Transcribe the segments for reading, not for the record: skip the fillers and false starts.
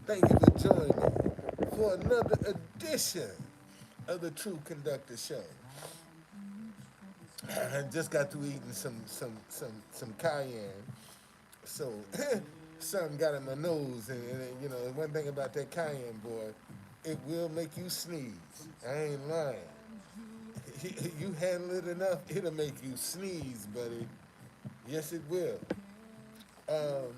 Thank you for joining me for another edition of the True Conductor Show. I just got to eating some cayenne, so something got in my nose, and you know one thing about that cayenne, boy, it will make you sneeze. I ain't lying. You handle it enough, it'll make you sneeze, buddy. Yes, it will. Um,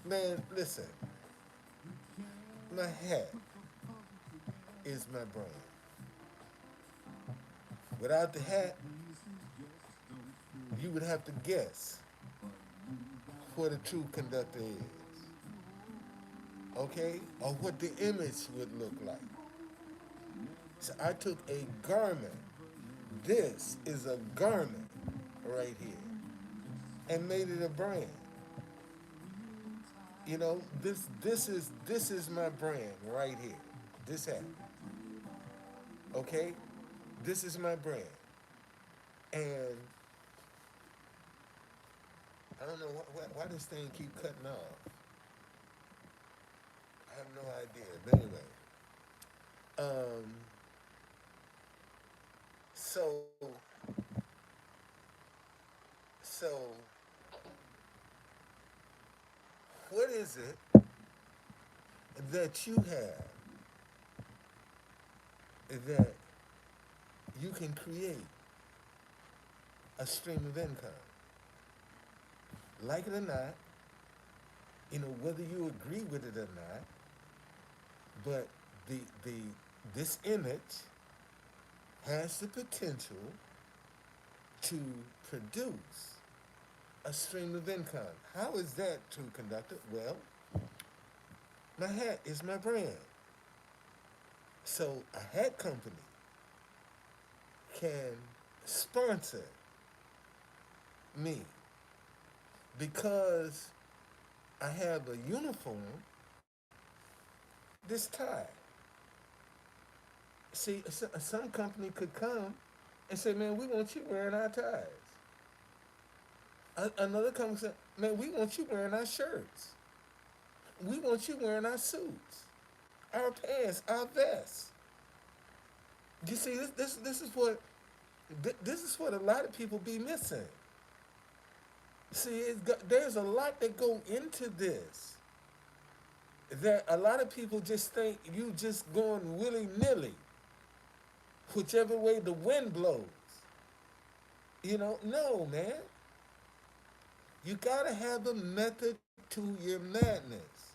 Man, listen, my hat is my brain. Without the hat, you would have to guess what a true conductor is, okay? Or what the image would look like. So I took a garment. This is a garment right here, and made it a brand. You know, this is my brand right here. This hat, okay? This is my brand, and I don't know why this thing keep cutting off. I have no idea. But anyway, um, so so what is it that you have that you can create a stream of income? Like it or not, you know, whether you agree with it or not, but the this image has the potential to produce a stream of income. How is that, true conductor? Well, my hat is my brand. So a hat company can sponsor me because I have a uniform, this tie. See, some company could come and say, man, we want you wearing our ties. Another company said, man, we want you wearing our shirts. We want you wearing our suits, our pants, our vests. You see, this is what a lot of people be missing. See, there's a lot that go into this that a lot of people just think you just going willy nilly, whichever way the wind blows. You know, no, man. You gotta have a method to your madness,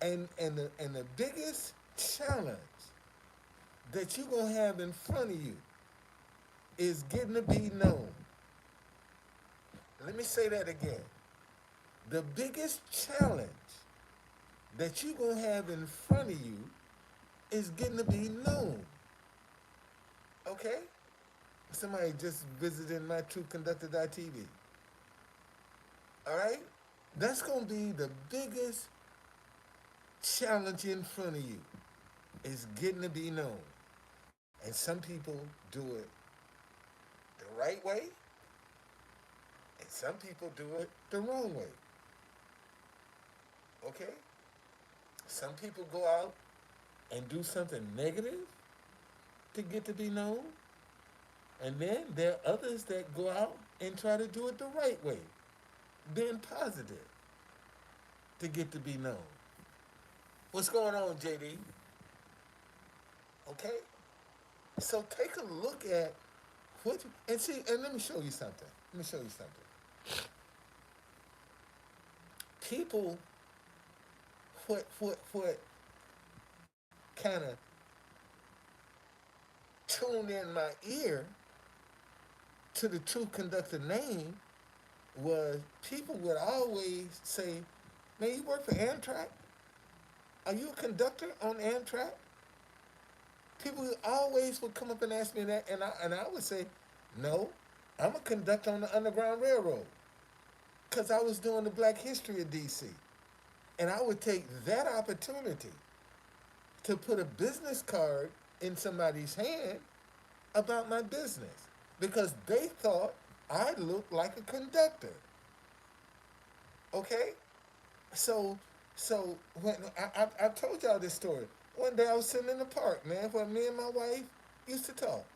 and the biggest challenge that you're gonna have in front of you is getting to be known. Let me say that again. The biggest challenge that you're gonna have in front of you is getting to be known. Okay? Somebody just visited my truthconductor.tv. All right? That's gonna be the biggest challenge in front of you is getting to be known. And some people do it the right way, and some people do it the wrong way. Okay? Some people go out and do something negative to get to be known, and then there are others that go out and try to do it the right way, being positive to get to be known. What's going on, JD? Okay? So take a look at what, and see, and let me show you something. Let me show you something. People, what kind of tuned in my ear to the True Conductor name was people would always say, man, you work for Amtrak? Are you a conductor on Amtrak? People always would come up and ask me that, and I would say, no, I'm a conductor on the Underground Railroad because I was doing the Black History of D.C. And I would take that opportunity to put a business card in somebody's hand about my business because they thought I looked like a conductor. Okay? So, so when I told y'all this story. One day I was sitting in the park, man, where me and my wife used to talk,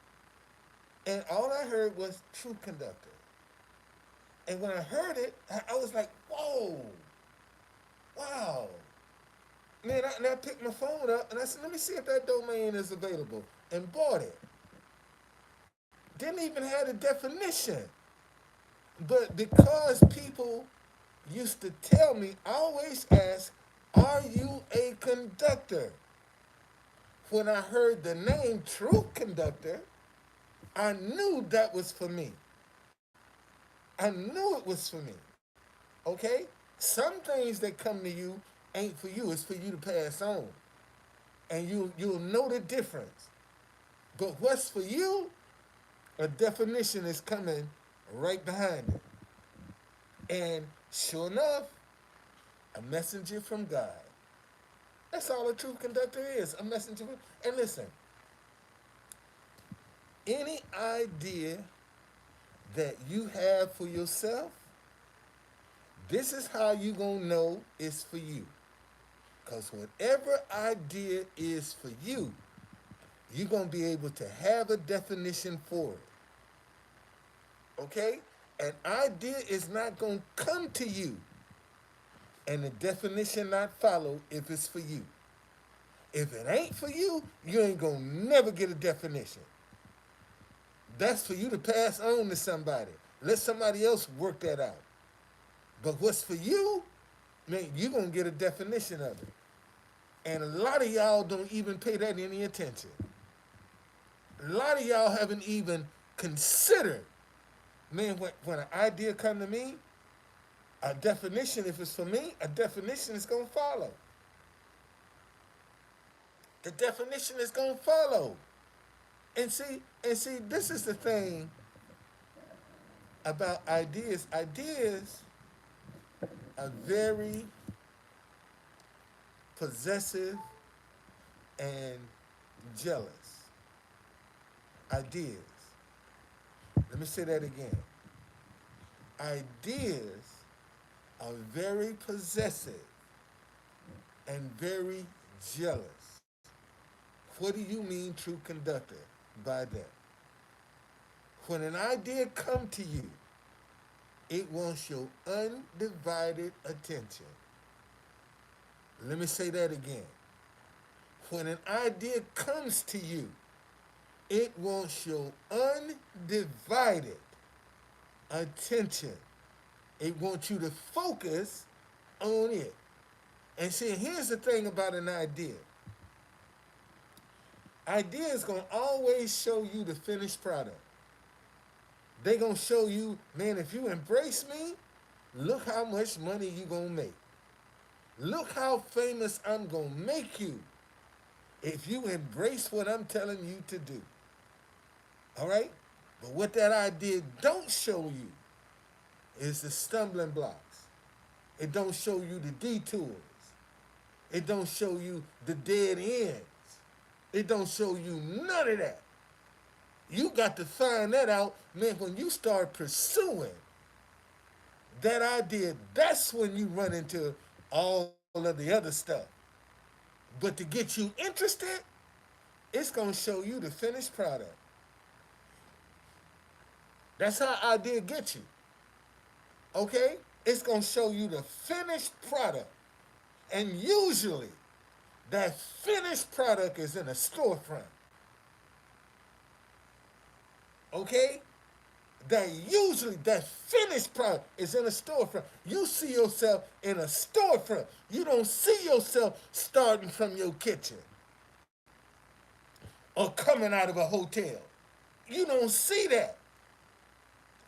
and all I heard was Truth Conductor. And when I heard it, I was like, whoa, wow. Man, and I picked my phone up and I said, let me see if that domain is available, and bought it. Didn't even have a definition. But because people used to tell me, I always ask, are you a conductor? When I heard the name Truth Conductor, I knew that was for me. I knew it was for me. Okay? Some things that come to you ain't for you, it's for you to pass on. And you'll know the difference. But what's for you, a definition is coming right behind it. And sure enough, a messenger from God. That's all a truth conductor is, a messenger. And listen, any idea that you have for yourself, this is how you gonna know it's for you. Because whatever idea is for you, you're gonna be able to have a definition for it. Okay? An idea is not gonna come to you and the definition not follow if it's for you. If it ain't for you, you ain't gonna never get a definition. That's for you to pass on to somebody. Let somebody else work that out. But what's for you, man, you're gonna get a definition of it. And a lot of y'all don't even pay that any attention. A lot of y'all haven't even considered, man, when an idea come to me, a definition, if it's for me, a definition is gonna follow. The definition is gonna follow. And see, this is the thing about ideas. Ideas are very possessive and jealous. Ideas. Let me say that again. Ideas are very possessive and very jealous. What do you mean, true conductor, by that? When an idea come to you, it wants your undivided attention. Let me say that again. When an idea comes to you, it wants your undivided attention. It wants you to focus on it. And see, here's the thing about an idea. Idea is going to always show you the finished product. They're going to show you, man, if you embrace me, look how much money you going to make. Look how famous I'm going to make you if you embrace what I'm telling you to do. All right? But what that idea don't show you is the stumbling blocks. It don't show you the detours. It don't show you the dead ends. It don't show you none of that. You got to find that out, man, when you start pursuing that idea. That's when you run into all of the other stuff. But to get you interested, it's going to show you the finished product. That's how idea gets you. Okay? It's going to show you the finished product. And usually, that finished product is in a storefront. Okay? That finished product is in a storefront. You see yourself in a storefront. You don't see yourself starting from your kitchen or coming out of a hotel. You don't see that.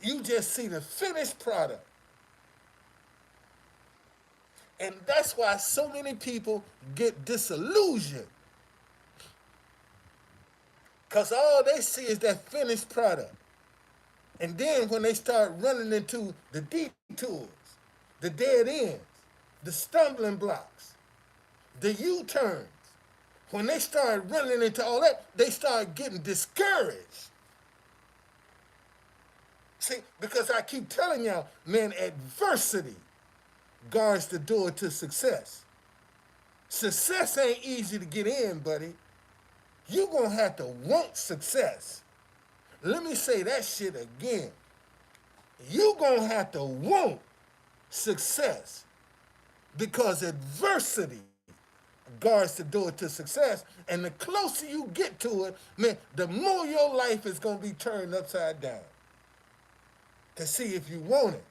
You just see the finished product. And that's why so many people get disillusioned. Because all they see is that finished product. And then when they start running into the detours, the dead ends, the stumbling blocks, the U-turns, when they start running into all that, they start getting discouraged. See, because I keep telling y'all, man, adversity guards the door to success. Success ain't easy to get in, buddy. You're going to have to want success. Let me say that shit again. You're going to have to want success because adversity guards the door to success. And the closer you get to it, man, the more your life is going to be turned upside down to see if you want it.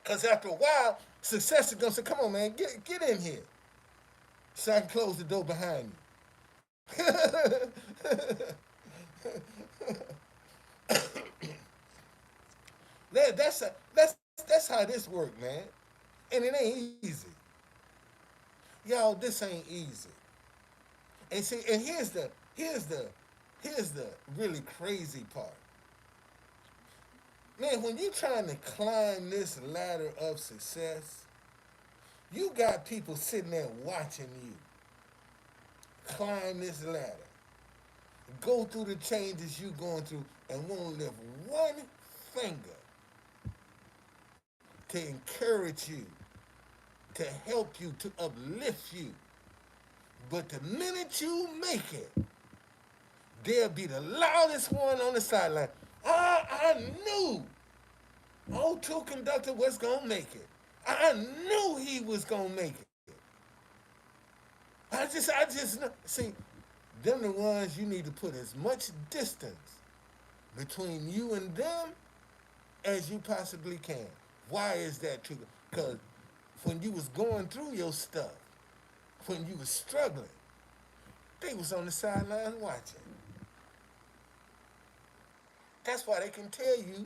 Because after a while, success is going to say, come on, man, get in here so I can close the door behind you. That's how this works, man. And it ain't easy. Y'all, this ain't easy. And see, and here's the really crazy part. Man, when you trying to climb this ladder of success, you got people sitting there watching you climb this ladder, go through the changes you going through, and won't lift one finger to encourage you, to help you, to uplift you. But the minute you make it, they'll be the loudest one on the sideline. I knew old True Conductor was going to make it. I knew he was going to make it. I just know. See, them the ones you need to put as much distance between you and them as you possibly can. Why is that true? Because when you was going through your stuff, when you was struggling, they was on the sideline watching. That's why they can tell you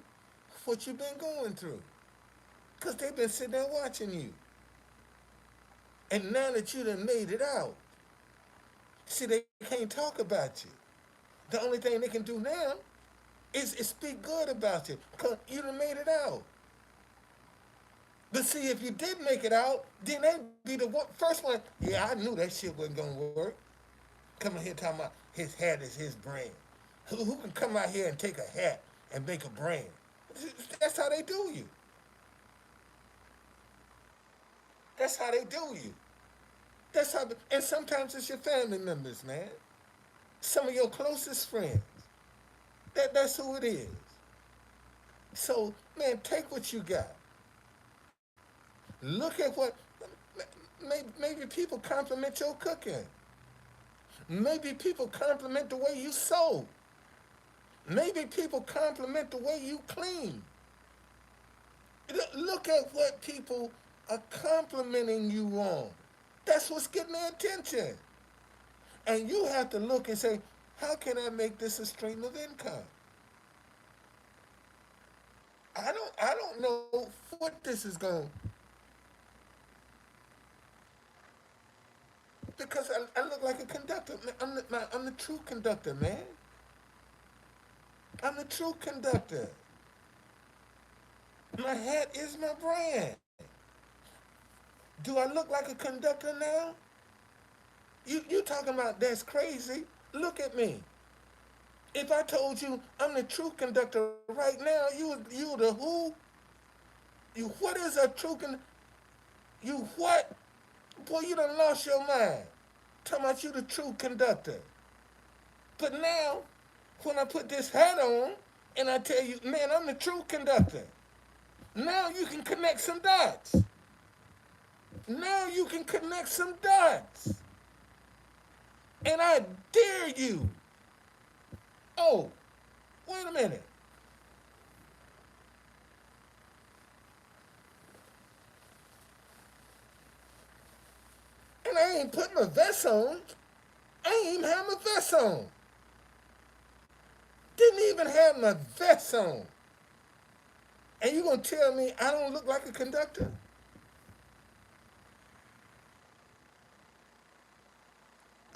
what you've been going through. Because they've been sitting there watching you. And now that you done made it out, see, they can't talk about you. The only thing they can do now is speak good about you because you done made it out. But see, if you did make it out, then they'd be the first one. Yeah, I knew that shit wasn't going to work. Coming here talking about his hat is his brand. Who can come out here and take a hat and make a brand? That's how they do you. That's how they do you. That's how, and sometimes it's your family members, man. Some of your closest friends. That's who it is. So, man, take what you got. Look at what, maybe people compliment your cooking. Maybe people compliment the way you sew. Maybe people compliment the way you clean. Look at what people are complimenting you on. That's what's getting their attention. And you have to look and say, how can I make this a stream of income? I don't know what this is going, because I look like a conductor. I'm the true conductor, man. I'm the true conductor. My hat is my brand. Do I look like a conductor now? You talking about that's crazy? Look at me. If I told you I'm the true conductor right now, you the who? You what is a true conductor? You what? Boy, you done lost your mind. Talking about you the true conductor. But now, when I put this hat on and I tell you, man, I'm the true conductor. Now you can connect some dots. Now you can connect some dots. And I dare you. Oh, wait a minute. And I ain't put my vest on. I ain't even have my vest on. Didn't even have my vest on. And you gonna tell me I don't look like a conductor?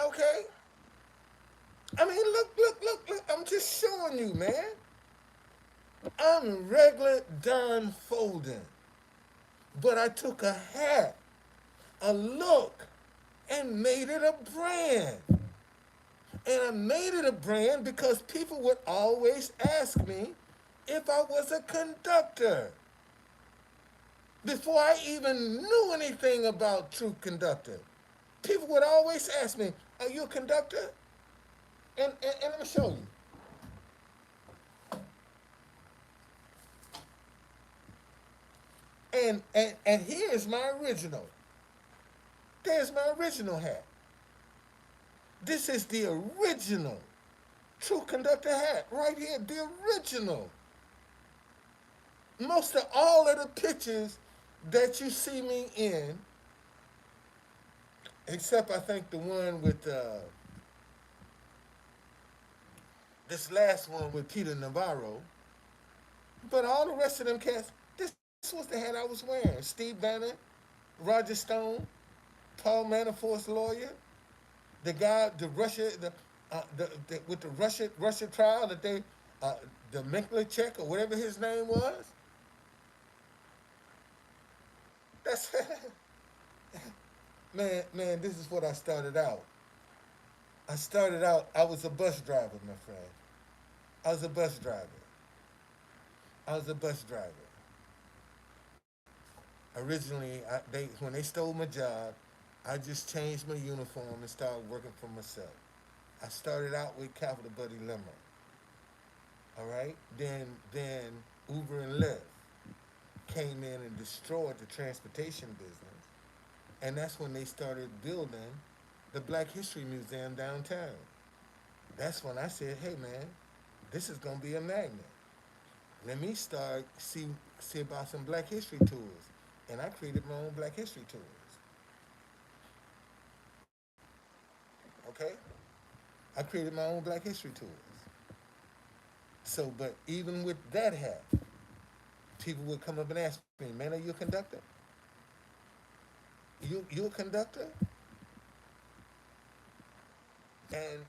Okay. I mean, look. I'm just showing you, man. I'm regular Don Folden. But I took a hat, a look, and made it a brand. And I made it a brand because people would always ask me if I was a conductor. Before I even knew anything about Truth Conductor, people would always ask me, "Are you a conductor?" And I'm gonna show you. And here's my original. There's my original hat. This is the original Truth Conductor hat right here. The original. Most of all of the pictures that you see me in, except I think the one with this last one with Peter Navarro, but all the rest of them cats, this was the hat I was wearing. Steve Bannon, Roger Stone, Paul Manafort's lawyer, the guy, the Russia, the with the Russia trial that they, the Minkler or whatever his name was. That's man. This is what I started out. I started out. I was a bus driver, my friend. I was a bus driver. I was a bus driver. Originally, when they stole my job, I just changed my uniform and started working for myself. I started out with Capital Buddy Limmer. All right. Then Uber and Lyft came in and destroyed the transportation business, and that's when they started building the Black History Museum downtown. That's when I said, "Hey man, this is gonna be a magnet. Let me start see about some Black History tours." And I created my own Black History tours. Okay, I created my own Black History tours. So, but even with that hat, people would come up and ask me, "Man, are you a conductor? You a conductor?" And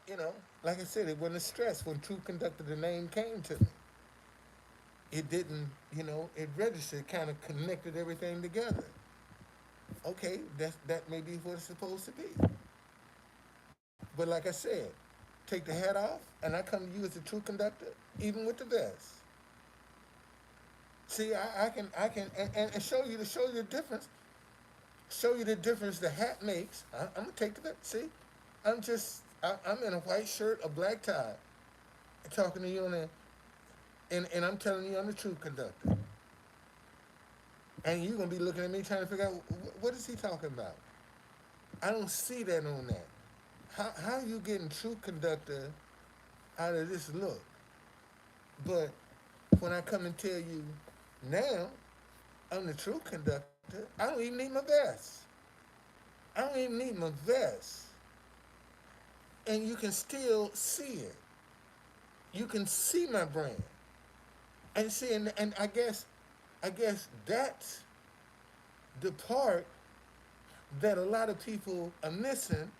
like I said, it wasn't a stress when True Conductor the name came to me. It didn't, it registered, kind of connected everything together. Okay, that may be what it's supposed to be. But like I said, take the hat off, and I come to you as a true conductor, even with the vest. See, I can, and show you the difference. Show you the difference the hat makes. I'm gonna take the vest. See, I'm in a white shirt, a black tie, talking to you and I'm telling you I'm the true conductor. And you're gonna be looking at me trying to figure out what is he talking about. I don't see that on that. How you getting true conductor out of this look? But when I come and tell you now I'm the true conductor, I don't even need my vest. I don't even need my vest. And you can still see it. You can see my brand. And see, and I guess that's the part that a lot of people are missing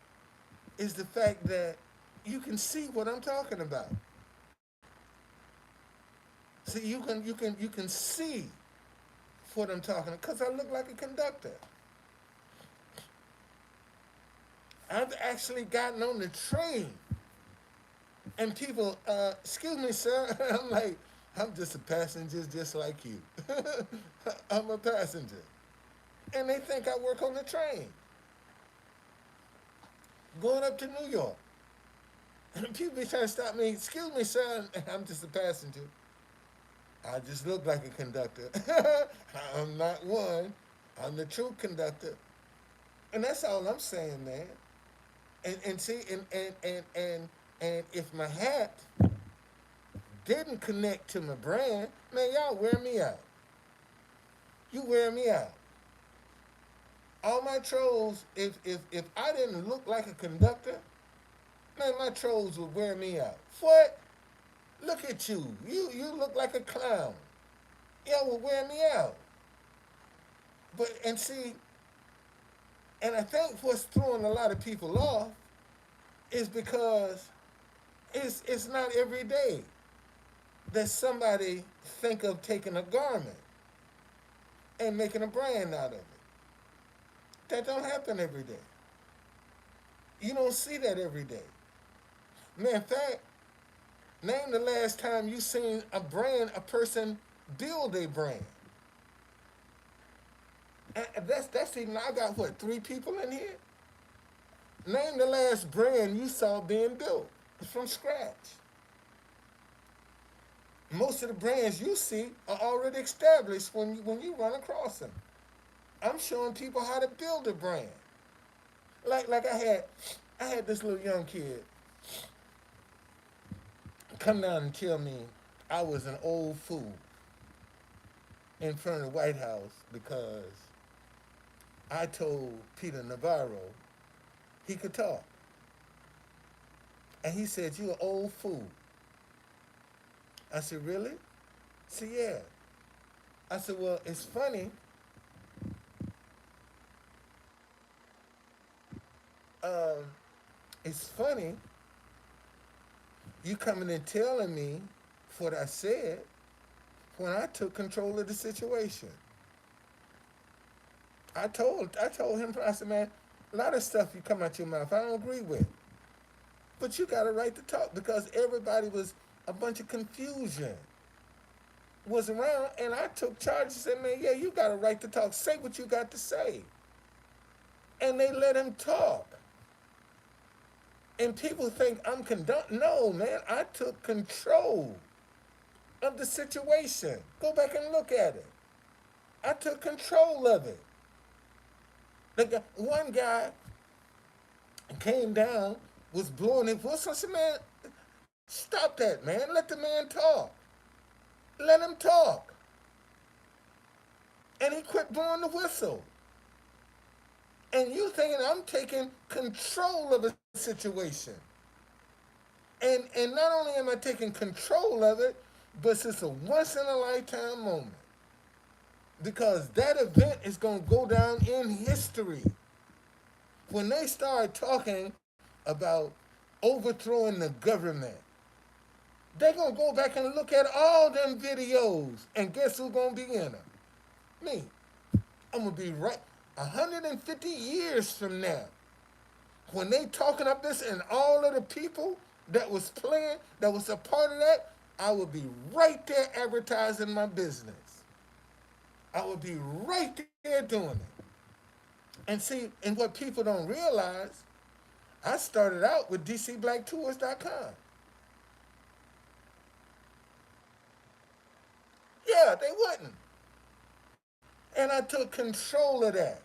is the fact that you can see what I'm talking about. See, you can see what I'm talking about because I look like a conductor. I've actually gotten on the train and people, excuse me, sir. I'm like, I'm just a passenger just like you. I'm a passenger. And they think I work on the train going up to New York. And people be trying to stop me, excuse me, sir. I'm just a passenger. I just look like a conductor. I'm not one. I'm the true conductor. And that's all I'm saying, man. And see, and if my hat didn't connect to my brand, man, y'all wear me out. You wear me out. All my trolls, if I didn't look like a conductor, man, my trolls would wear me out. What? Look at you. You look like a clown. Y'all would wear me out. But and see, and I think what's throwing a lot of people off is because it's not every day that somebody think of taking a garment and making a brand out of it. That don't happen every day. You don't see that every day. Man, in fact, name the last time you seen a person build a brand. And that's even, I got what, 3 people in here? Name the last brand you saw being built from scratch. Most of the brands you see are already established when you run across them. I'm showing people how to build a brand. Like I had this little young kid come down and tell me I was an old fool in front of the White House because I told Peter Navarro he could talk. And he said, "You an old fool." I said, "Really?" He said, "Yeah." I said, "Well, it's funny. Um, it's funny you coming and telling me what I said when I took control of the situation." I told him, I said, "Man, a lot of stuff you come out your mouth I don't agree with. But you got a right to talk because everybody was a bunch of confusion was around, and I took charge and said, man, yeah, you got a right to talk. Say what you got to say." And they let him talk. And people think I'm conducting. No, man, I took control of the situation. Go back and look at it. I took control of it. One guy came down, was blowing his whistle. I said, man, stop that, man. Let the man talk. Let him talk. And he quit blowing the whistle. And you thinking I'm taking control of a situation. And not only am I taking control of it, but it's a once in a lifetime moment. Because that event is going to go down in history. When they start talking about overthrowing the government, they're going to go back and look at all them videos. And guess who's going to be in them? Me. I'm going to be right 150 years from now. When they talking up this and all of the people that was playing, that was a part of that, I would be right there advertising my business. I would be right there doing it. And see, and what people don't realize, I started out with DCBlackTours.com. Yeah, they wouldn't. And I took control of that.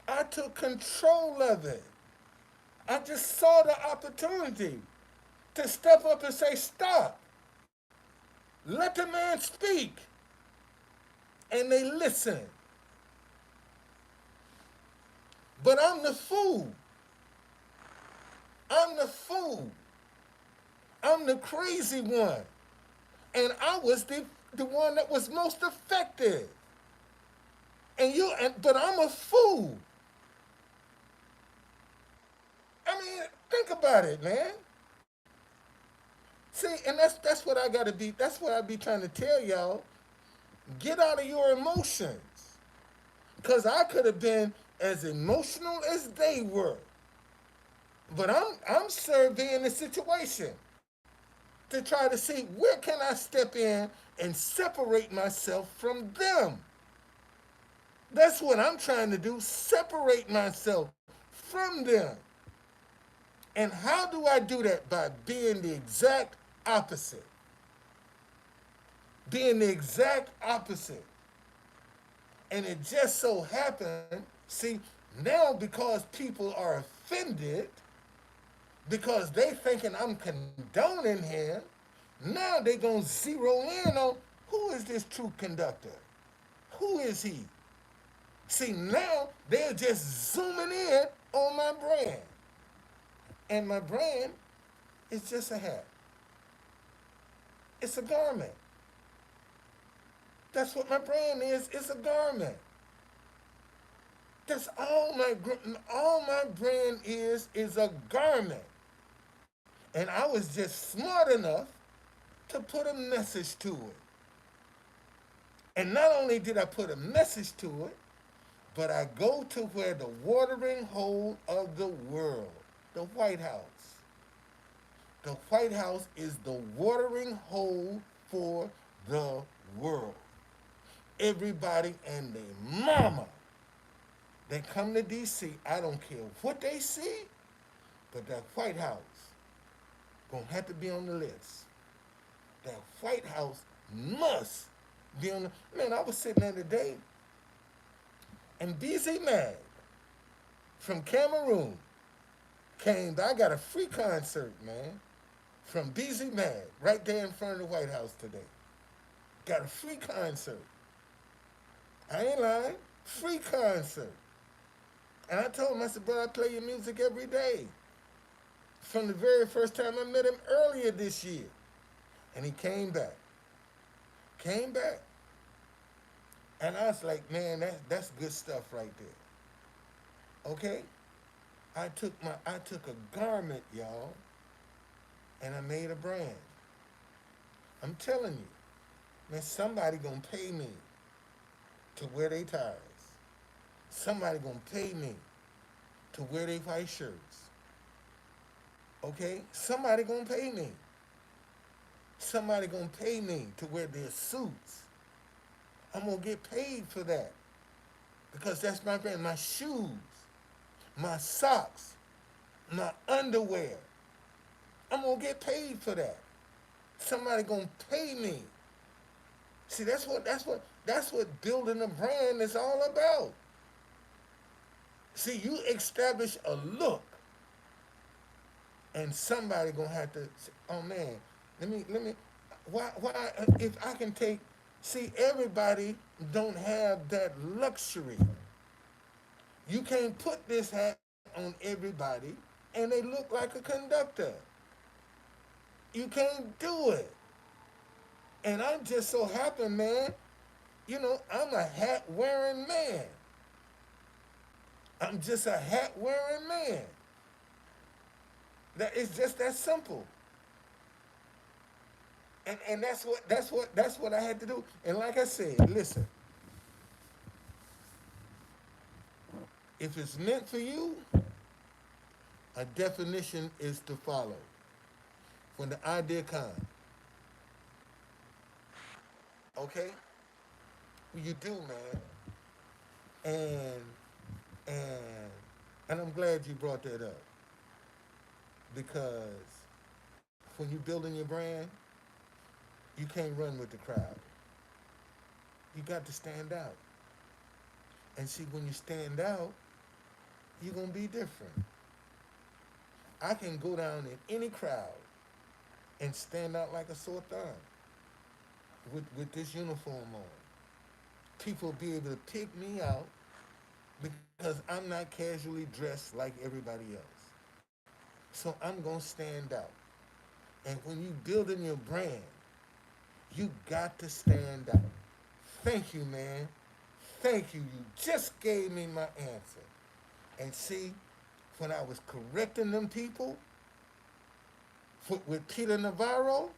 I took control of it. I just saw the opportunity to step up and say, stop. Let the man speak. And they listen. But I'm the fool. I'm the fool. I'm the crazy one. And I was the one that was most effective. But I'm a fool. I mean, think about it, man. See, and that's what I gotta be. That's what I be trying to tell y'all. Get out of your emotions, cause I could have been as emotional as they were. But I'm surveying the situation to try to see where can I step in and separate myself from them. That's what I'm trying to do. Separate myself from them. And how do I do that? By being the exact opposite. Being the exact opposite. And it just so happened, see, now because people are offended, because they thinking I'm condoning him, now they gonna zero in on who is this truth conductor? Who is he? See, now they're just zooming in on my brand. And my brand is just a hat. It's a garment. That's what my brand is. It's a garment. That's all my brand is a garment. And I was just smart enough to put a message to it. And not only did I put a message to it, but I go to where the watering hole of the world, the White House. The White House is the watering hole for the world. everybody and their mama that come to D.C., I don't care what they see, but that White House gonna have to be on the list. That White House must be on the. Man, I was sitting there today, and BZ Mag from Cameroon came. I got a free concert, man, from BZ Mag right there in front of the White House today. Got a free concert. I ain't lying. Free concert. And I told him, I said, bro, I play your music every day. From the very first time I met him earlier this year. And he came back. Came back. And I was like, man, that's good stuff right there. Okay? I took a garment, y'all, and I made a brand. I'm telling you, man, somebody gonna pay me to wear their ties. Somebody gonna pay me to wear their white shirts. Okay? Somebody gonna pay me. Somebody gonna pay me to wear their suits. I'm gonna get paid for that. Because that's my brand. My shoes, my socks, my underwear. I'm gonna get paid for that. Somebody gonna pay me. See, that's what building a brand is all about. See, you establish a look, and somebody gonna have to say, oh man, let me why if I can take see everybody don't have that luxury. You can't put this hat on everybody and they look like a conductor. You can't do it. And I'm just so happy, man. I'm a hat wearing man. I'm just a hat wearing man. That it's just that simple. And that's what I had to do. And like I said, listen, if it's meant for you, a definition is to follow. When the idea comes, okay, you do, man. And and and I'm glad you brought that up because when you're building your brand, you can't run with the crowd. You got to stand out. And see, when you stand out, you're gonna be different. I can go down in any crowd and stand out like a sore thumb with this uniform on. People be able to pick me out because I'm not casually dressed like everybody else. So I'm gonna stand out. And when you building your brand, you got to stand out. Thank you, man. Thank you. You just gave me my answer. And see, when I was correcting them people with Peter Navarro,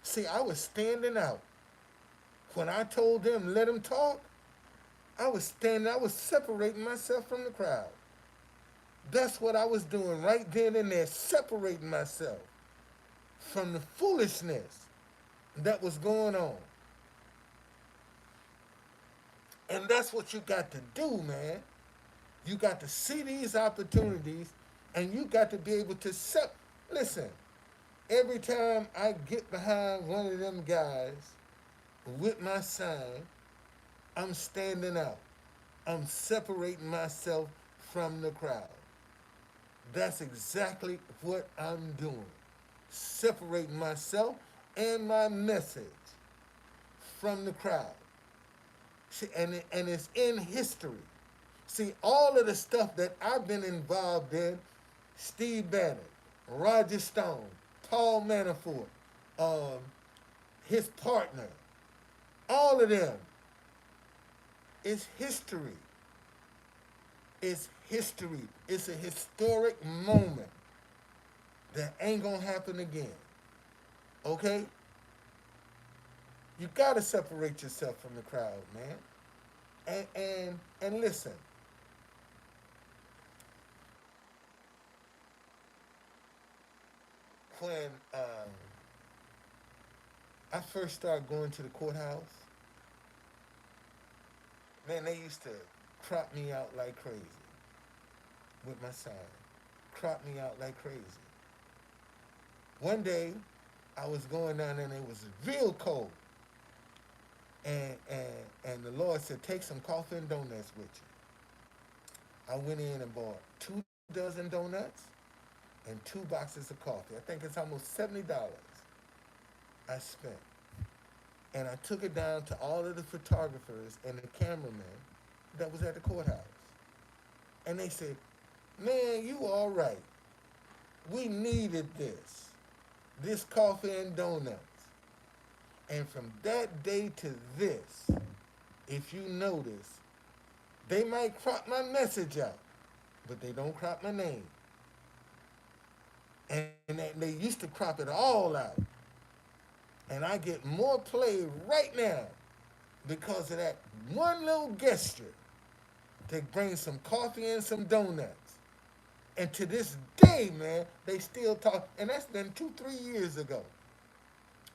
see, I was standing out. When I told them let them talk, I was separating myself from the crowd. That's what I was doing right then and there, separating myself from the foolishness that was going on. And that's what you got to do, man. You got to see these opportunities and you got to be able to listen, every time I get behind one of them guys with my sign, I'm standing out. I'm separating myself from the crowd. That's exactly what I'm doing. Separating myself and my message from the crowd. See, and it's in history. See, all of the stuff that I've been involved in, Steve Bannon, Roger Stone, Paul Manafort, um, his partner, all of them, it's history. It's history. It's a historic moment that ain't gonna happen again. Okay? You gotta separate yourself from the crowd, man. And listen, when I first started going to the courthouse, Man, they used to crop me out like crazy with my sign. Crop me out like crazy. One day, I was going down there and it was real cold. And the Lord said, take some coffee and donuts with you. I went in and bought 2 dozen donuts and 2 boxes of coffee. I think it's almost $70 I spent. And I took it down to all of the photographers and the cameramen that was at the courthouse. And they said, man, you all right. We needed this coffee and donuts. And from that day to this, if you notice, they might crop my message out, but they don't crop my name. And they used to crop it all out. And I get more play right now because of that one little gesture to bring some coffee and some donuts. And to this day, man, they still talk, and that's been 2, 3 years ago.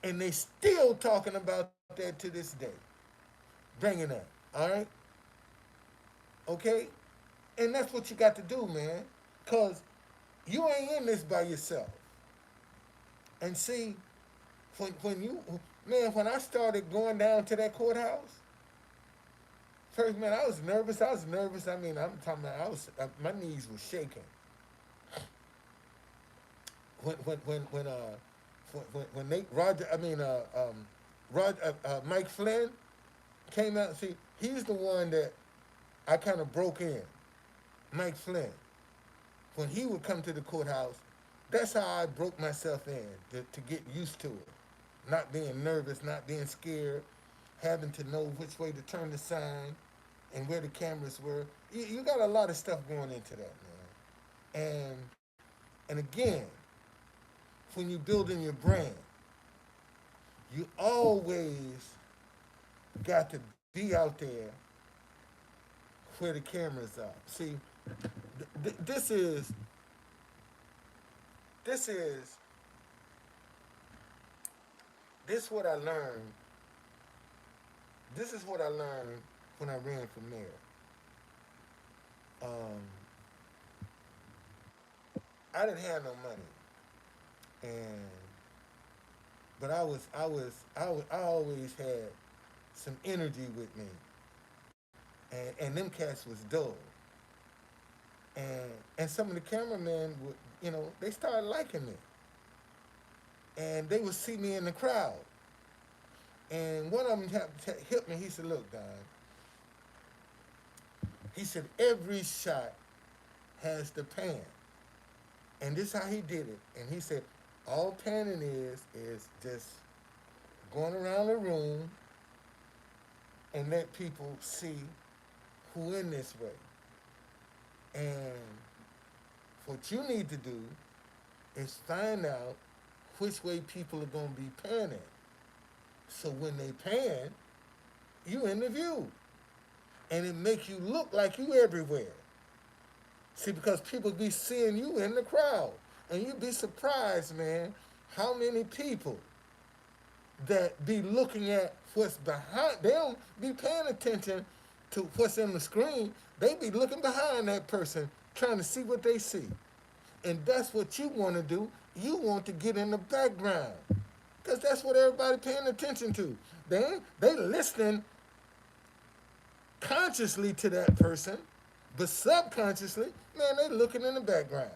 And they still talking about that to this day. Bringing that, all right? Okay? And that's what you got to do, man. Because you ain't in this by yourself. And see, when you, man, when I started going down to that courthouse, first, man, I was nervous. I was nervous. I mean, I'm talking about, my knees were shaking. When, when, when, when, uh, when Nate Roger, I mean, Mike Flynn came out. See, he's the one that I kind of broke in. Mike Flynn, when he would come to the courthouse, that's how I broke myself in to get used to it. Not being nervous, not being scared, having to know which way to turn the sign and where the cameras were. You got a lot of stuff going into that, man. And again, when you building your brand, you always got to be out there where the cameras are. See, this is this is this what I learned. This is what I learned when I ran for mayor. Um, I didn't have no money, and but I always had some energy with me, and them cats was dull, and some of the cameramen would, they started liking me, and they would see me in the crowd, and one of them hit me. He said, "Look, Don," he said, "every shot has the pan." And this is how he did it. And he said, all panning is just going around the room and let people see who in this way. And what you need to do is find out which way people are going to be panning. So when they pan, you in the view. And it makes you look like you everywhere. See, because people be seeing you in the crowd. And you'd be surprised, man, how many people that be looking at what's behind. They don't be paying attention to what's in the screen. They be looking behind that person, trying to see what they see. And that's what you want to do. You want to get in the background. Because that's what everybody paying attention to. They listening consciously to that person, but subconsciously, man, they looking in the background.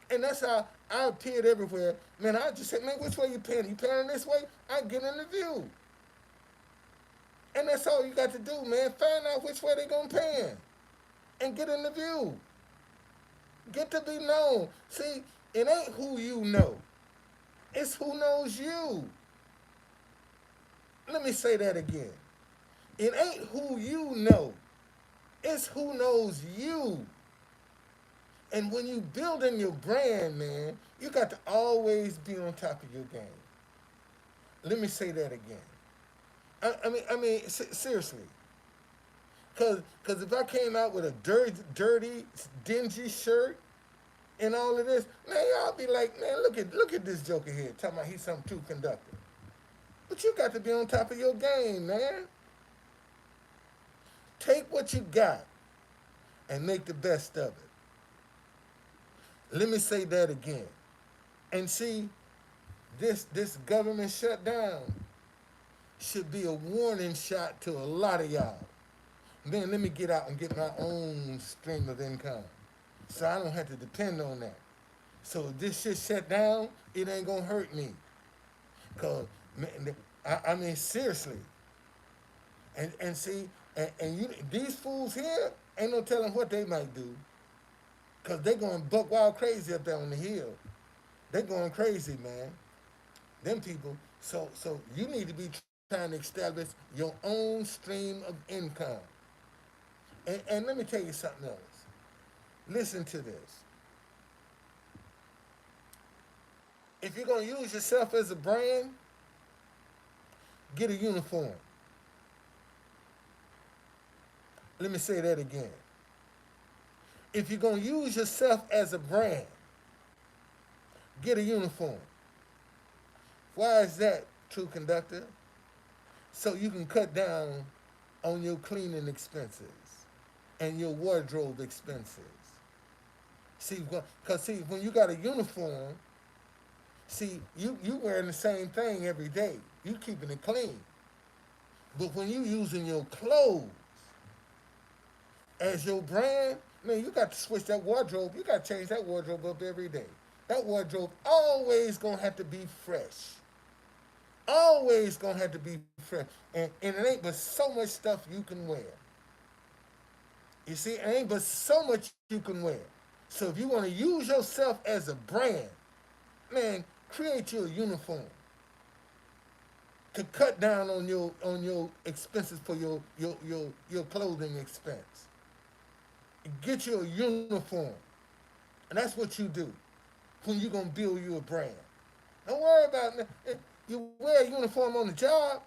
And that's how I appeared everywhere. Man, I just said, man, which way you panning? You panning this way? I get in the view. And that's all you got to do, man. Find out which way they gonna pan. And get in the view. Get to be known. See, it ain't who you know. It's who knows you. Let me say that again. It ain't who you know. It's who knows you. And when you building your brand, man, you got to always be on top of your game. Let me say that again. Seriously, cause if I came out with a dirty, dingy shirt and all of this, man, y'all be like, man, look at this joker here, talking about he's some truth conductor. But you got to be on top of your game, man. Take what you got and make the best of it. Let me say that again. And see, this government shutdown should be a warning shot to a lot of y'all. Then let me get out and get my own stream of income, so I don't have to depend on that. So if this shit shut down, it ain't gonna hurt me. Cause I mean seriously, and see, and you these fools here ain't no telling what they might do, cause they going buck wild crazy up there on the hill. They going crazy, man. Them people. So you need to be trying to establish your own stream of income. And let me tell you something else. Listen to this. If you're gonna use yourself as a brand, get a uniform. Let me say that again. If you're gonna use yourself as a brand, get a uniform. Why is that, true conductor? So you can cut down on your cleaning expenses and your wardrobe expenses. See, because see, when you got a uniform, see, you wearing the same thing every day. You keeping it clean. But when you using your clothes as your brand, man, you got to switch that wardrobe. You got to change that wardrobe up every day. That wardrobe always gonna have to be fresh. Always gonna have to be fresh. And it ain't but so much stuff you can wear. You see, it ain't but so much you can wear. So if you want to use yourself as a brand, man, create you a uniform to cut down on your expenses for your clothing expense. Get you a uniform. And that's what you do when you gonna build you a brand. Don't worry about it. You wear a uniform on the job.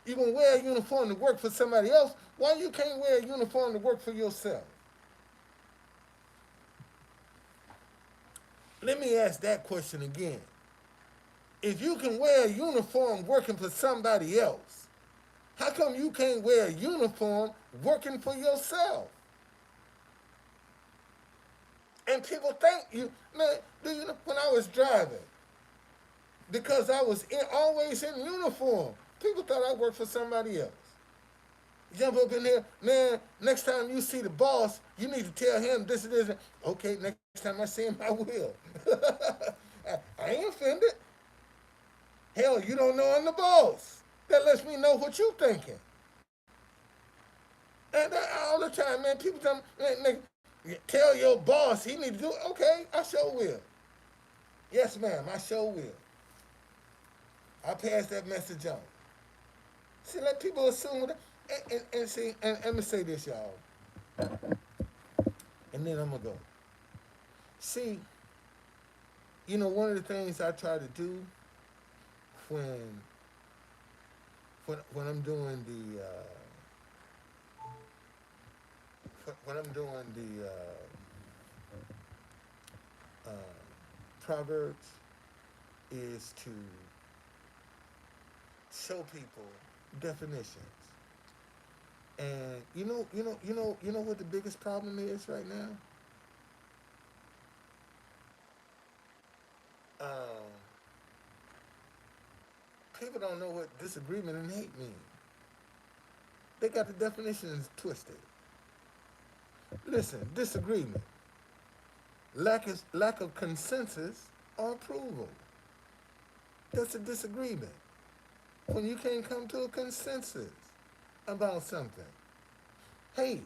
You gonna wear a uniform to work for somebody else. Why you can't wear a uniform to work for yourself? Let me ask that question again. If you can wear a uniform working for somebody else, how come you can't wear a uniform working for yourself? And people think you, man, do you know, when I was driving, because I was always in uniform, people thought I worked for somebody else. Jump up in there, man, next time you see the boss, you need to tell him this and this. Okay, next time I see him, I will. I ain't offended. Hell, you don't know I'm the boss. That lets me know what you thinking. And all the time, man, people tell me, man, tell your boss he need to do it. Okay, I sure will. Yes, ma'am, I sure will. I pass that message on. See, let people assume that. And see, and let me say this, y'all, and then I'm gonna go. See, you know, one of the things I try to do when when I'm doing when I'm doing the proverbs is to show people definitions. And you know what the biggest problem is right now? Um, People don't know what disagreement and hate mean. They got the definitions twisted. Listen, disagreement, lack of consensus or approval. That's a disagreement. When you can't come to a consensus about something. Hate,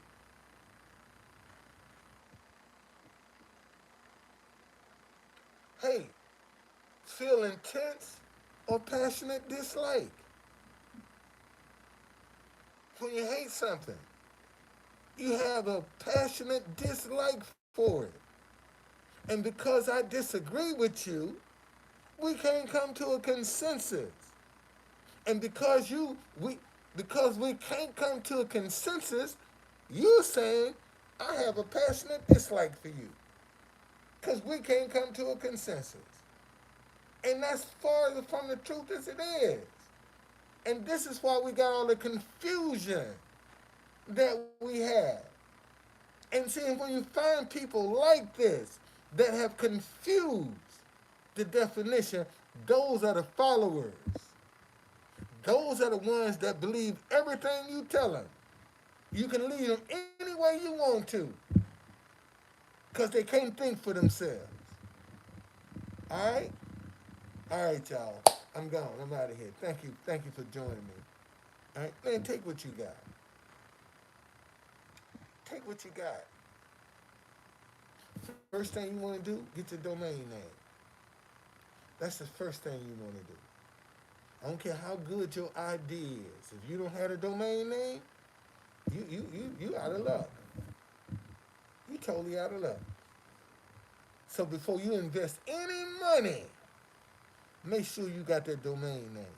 hate, feel intense or passionate dislike. When you hate something, you have a passionate dislike for it. And because I disagree with you, we can't come to a consensus. And because we can't come to a consensus, you're saying I have a passionate dislike for you. Because we can't come to a consensus. And that's far from the truth as it is. And this is why we got all the confusion that we have. And see, when you find people like this that have confused the definition, those are the followers. Those are the ones that believe everything you tell them. You can lead them any way you want to because they can't think for themselves. All right? All right, y'all. I'm gone. I'm out of here. Thank you. Thank you for joining me. All right? Man, take what you got. Take what you got. First thing you want to do, get your domain name. That's the first thing you want to do. I don't care how good your idea is. If you don't have a domain name, you out of luck. You totally out of luck. So before you invest any money, make sure you got that domain name.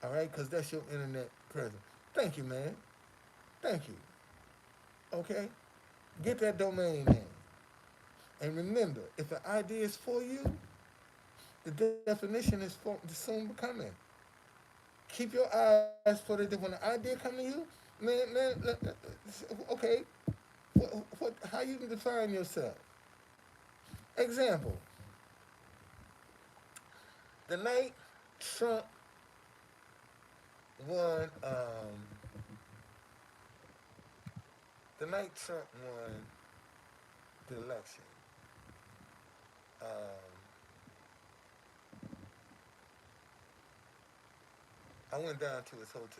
All right? Because that's your internet presence. Thank you, man. Thank you. Okay? Get that domain name. And remember, if an idea is for you, the definition is for soon becoming. Keep your eyes for the when the idea come to you, okay, how you can define yourself? Example: the night Trump won, the night Trump won the election, um, I went down to his hotel,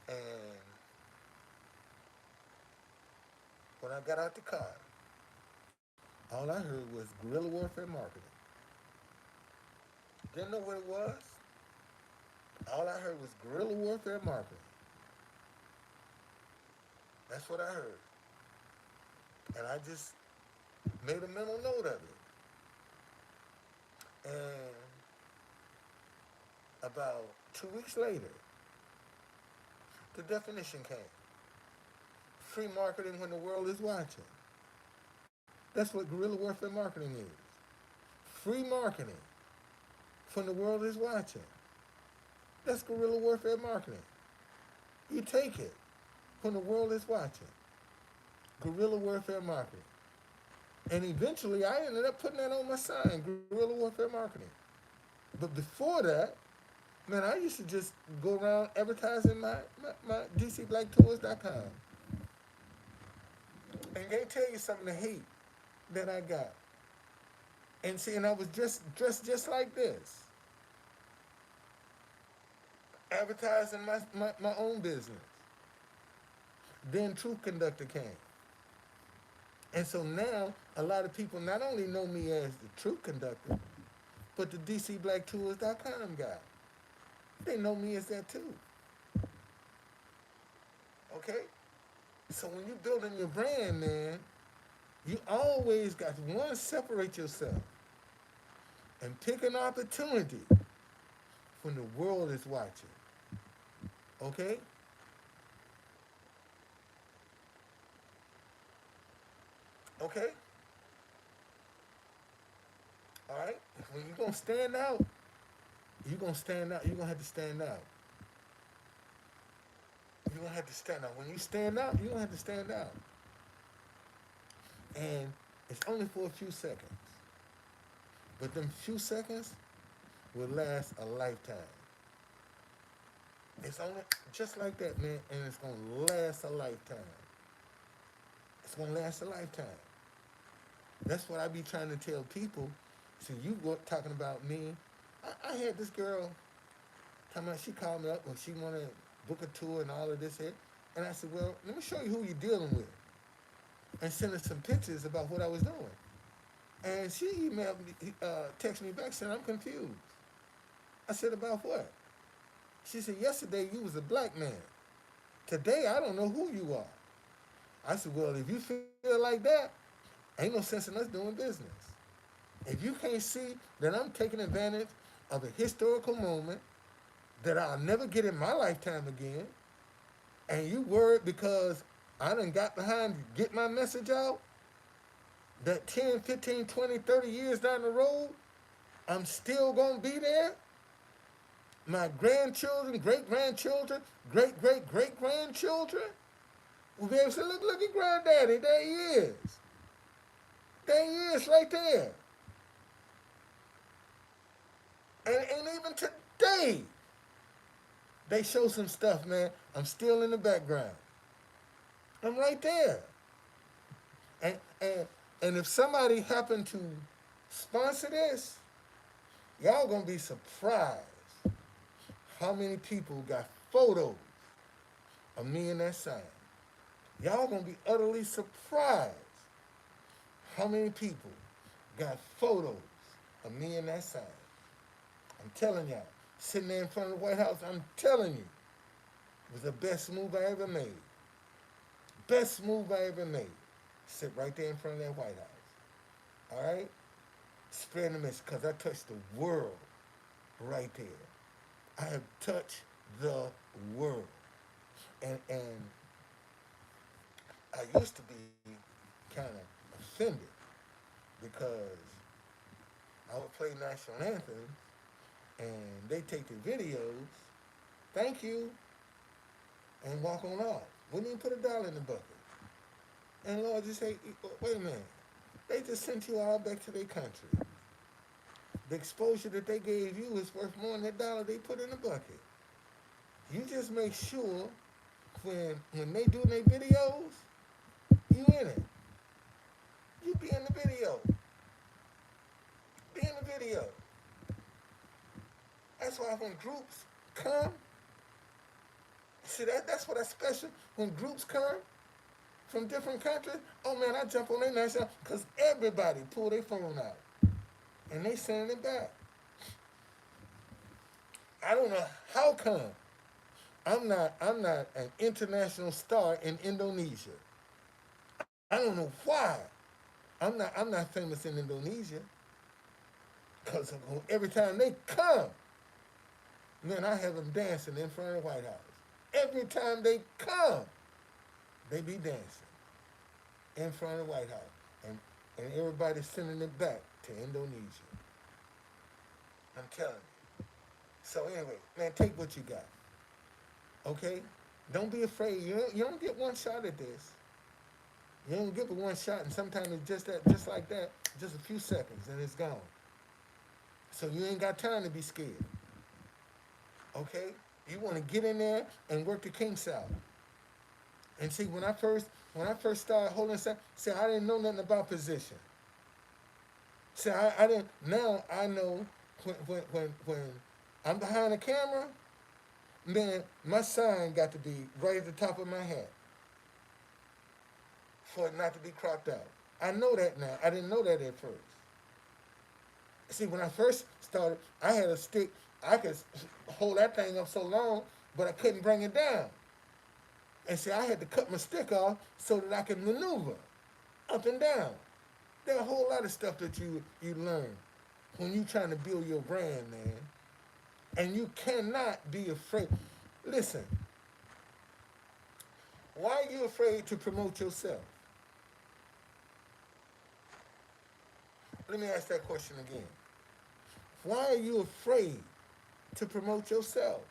and when I got out the car, all I heard was guerrilla warfare marketing. Didn't know what it was. All I heard was guerrilla warfare marketing. That's what I heard. And I just made a mental note of it. And about 2 weeks later, the definition came. Free marketing when the world is watching. That's what guerrilla warfare marketing is. Free marketing when the world is watching. That's guerrilla warfare marketing. You take it when the world is watching. Guerrilla warfare marketing. And eventually I ended up putting that on my sign, guerrilla warfare marketing. But before that, man, I used to just go around advertising my DCBlackTours.com. And they tell you something, the hate that I got. And see, and I was dressed just like this. Advertising my own business. Then Truth Conductor came. And so now a lot of people not only know me as the Truth Conductor, but the DCBlackTours.com guy. They know me as that too. Okay? So when you're building your brand, man, you always got to, one, separate yourself and pick an opportunity when the world is watching. Okay? Okay? All right? When you're going to stand out, you're going to stand out. You're going to have to stand out. You're going to have to stand out. When you stand out, you're going to have to stand out. And it's only for a few seconds. But them few seconds will last a lifetime. It's only just like that, man, and it's going to last a lifetime. It's going to last a lifetime. That's what I be trying to tell people. So you were talking about me. I had this girl talking about, she called me up when she wanted to book a tour and all of this here. And I said, well, let me show you who you're dealing with. And send her some pictures about what I was doing. And she emailed me, texted me back saying, I'm confused. I said, about what? She said, yesterday you was a black man. Today I don't know who you are. I said, well, if you feel like that, ain't no sense in us doing business. If you can't see that I'm taking advantage of a historical moment that I'll never get in my lifetime again, and you worried because I done got behind to get my message out, that 10, 15, 20, 30 years down the road, I'm still going to be there, My grandchildren, great grandchildren, great great great grandchildren will be able to say, look at granddaddy, there he is. There he is right there. And even today, they show some stuff, man. I'm still in the background. I'm right there. And and and if somebody happened to sponsor this, y'all gonna be surprised how many people got photos of me in that sign. Y'all gonna be utterly surprised how many people got photos of me in that sign. I'm telling y'all, sitting there in front of the White House, I'm telling you, it was the best move I ever made. Best move I ever made. Sit right there in front of that White House. All right? Spreading the message, because I touched the world right there. I have touched the world. And I used to be kind of offended because I would play national anthems and they take the videos, thank you, and walk on off. Wouldn't even put $1 in the bucket. And Lord just say, wait a minute, they just sent you all back to their country. The exposure that they gave you is worth more than $1 they put in the bucket. You just make sure when they do their videos, you in it. You be in the video. Be in the video. That's why when groups come, see that's what I special. When groups come from different countries, oh man, I jump on their national because everybody pull their phone out and they send it back. I don't know how come I'm not an international star in Indonesia. I don't know why. I'm not famous in Indonesia because every time they come, man, I have them dancing in front of the White House. Every time they come, they be dancing in front of the White House, and everybody's sending it back to Indonesia. I'm telling you. So anyway, man, take what you got. Okay? Don't be afraid. You don't get one shot at this. You don't give it one shot, and sometimes it's just like that, just a few seconds, and it's gone. So you ain't got time to be scared. Okay? You want to get in there and work the kinks out. And see, when I first started holding stuff, see, I didn't know nothing about position. See, I didn't. Now I know when I'm behind the camera, then my sign got to be right at the top of my head for it not to be cropped out. I know that now. I didn't know that at first. See, when I first started, I had a stick. I could hold that thing up so long, but I couldn't bring it down. And see, I had to cut my stick off so that I could maneuver up and down. There are a whole lot of stuff that you learn when you're trying to build your brand, man. And you cannot be afraid. Listen, why are you afraid to promote yourself? Let me ask that question again. Why are you afraid to promote yourself?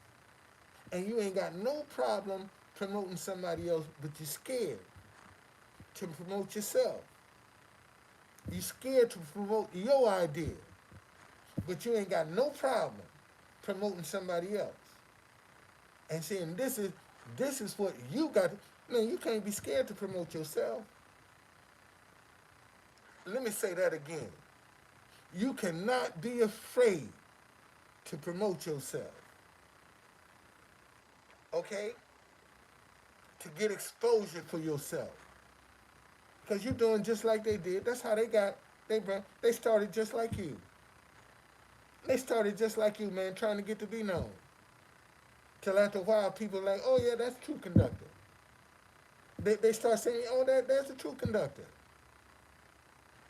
And you ain't got no problem promoting somebody else, but you're scared to promote yourself. You're scared to promote your idea, but you ain't got no problem promoting somebody else. And saying this is what you got. Man, you can't be scared to promote yourself. Let me say that again. You cannot be afraid to promote yourself. Okay? To get exposure for yourself. Because you're doing just like they did. That's how they started just like you. They started just like you, man, trying to get to be known. Till after a while, people are like, oh yeah, that's True Conductor. They start saying, oh, that's a True Conductor.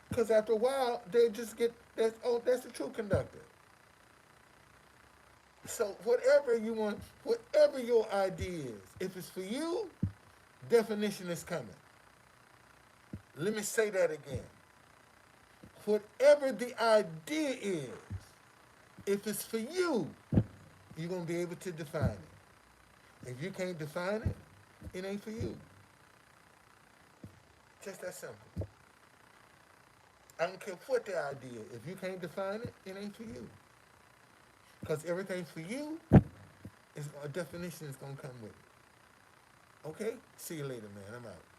Because after a while, they just get, that's a True Conductor. So whatever you want, whatever your idea is, if it's for you, definition is coming. Let me say that again. Whatever the idea is, if it's for you, you're gonna be able to define it. If you can't define it, it ain't for you. Just that simple. I don't care what the idea. If you can't define it, it ain't for you. Because everything for you is a definition is gonna come with it. Okay? See you later, man. I'm out.